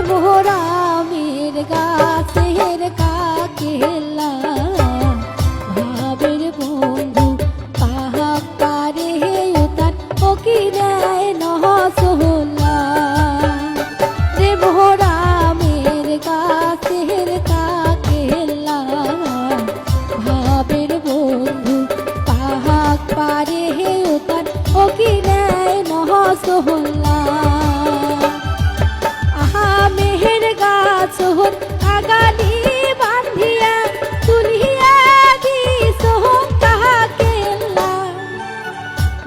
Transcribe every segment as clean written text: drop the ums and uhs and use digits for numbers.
ভোরামের গাছের কাকেলা ভাবের বন্ধু পাহাড় পারে উতার ও কি নেয় নহসোলা রে ভোরামের গাছের কাকেলা ভাবের বন্ধু পাহাড় পারে উতার ও কি নেয় নহসোলা মেহের গাছ হন আগালি বান্ধিয়া তুলিয়া দিস কাহাকেলা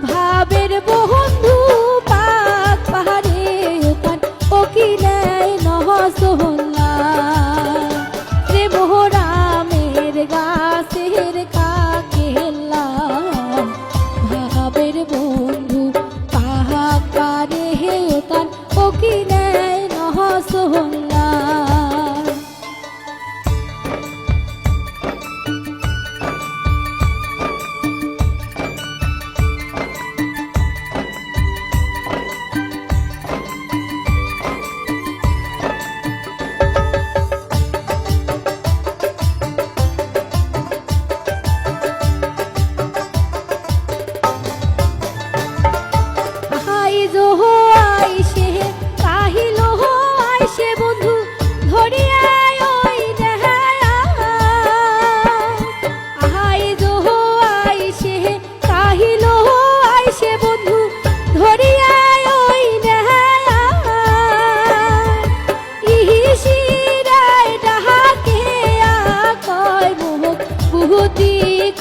ভাবের বন্ধু পাক পাহাড়ে উতান ও কি নেয় নহসোলা রে ভোরামের গাছের কাকেলা ভাবের বন্ধু পাহাড় পারে উতান ও কি নেয় নহসোলা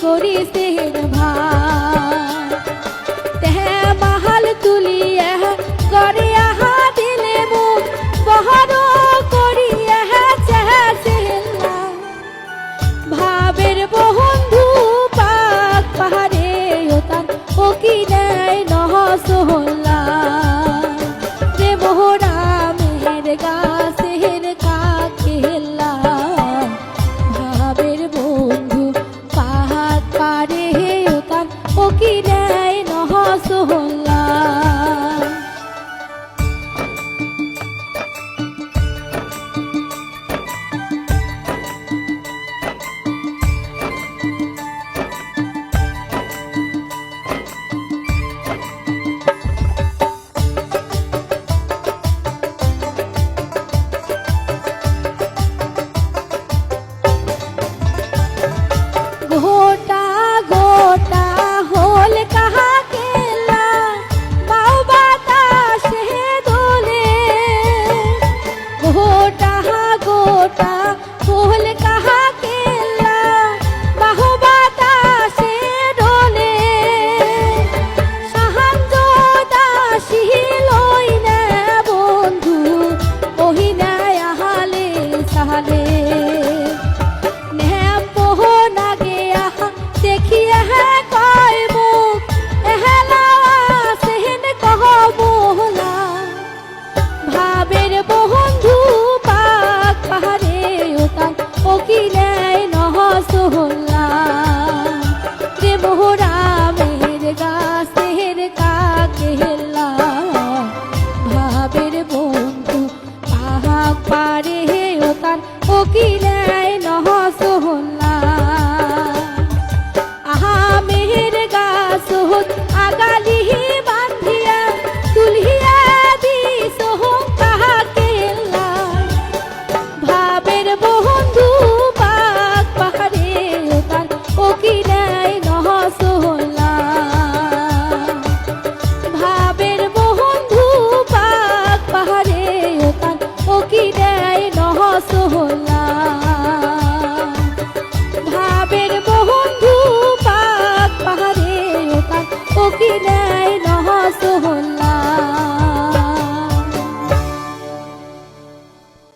করিসেন ভাই তেহ মাহাল তুলিয়া করে আহা দিলে মুখ বহর করিয়া চেহাচেলা ভাবের বন্ধু পাক পাহাড়ে উতান ও কি নেয় নহসোলা রে ভোরামের গাছের কাকেলা ভাবের বন্ধু পাহাড় পারে উতান ও কি নেয় নহসোলা গোটা গোটা হোল কাহাকেলা বাউ বাতাসে দোলে গোটা গোটা হোল কাহাকেলা বাহু বাতাসে দোলে সাহায্য দাসী লই না বন্ধু ওহিনা আহালে সাহালে দেখিয়া কয় মুখ এহেলা সেহেন কহ বোলা ভাবের বন্ধু পাক পাহাড়ে উতান ও কি নেয় নহসোলা রে ভোরামের গাছের কাকেলা ভাবের বন্ধু পাহাড় পারে উতান ও কি নেয় নহসোলা মেহের গাছ হন আগালি বান্ধিয়া তুলিয়া দিস কাহাকেলা ভাবের বন্ধু পাক পাহাড়ে উতান ও কি নেয় নহসোলা ভাবের বন্ধু পাক পাহাড়ে উতান ও কি নেয় নহসোলা ভাবের বন্ধু পাহাড়ে উতান ও কি নেয়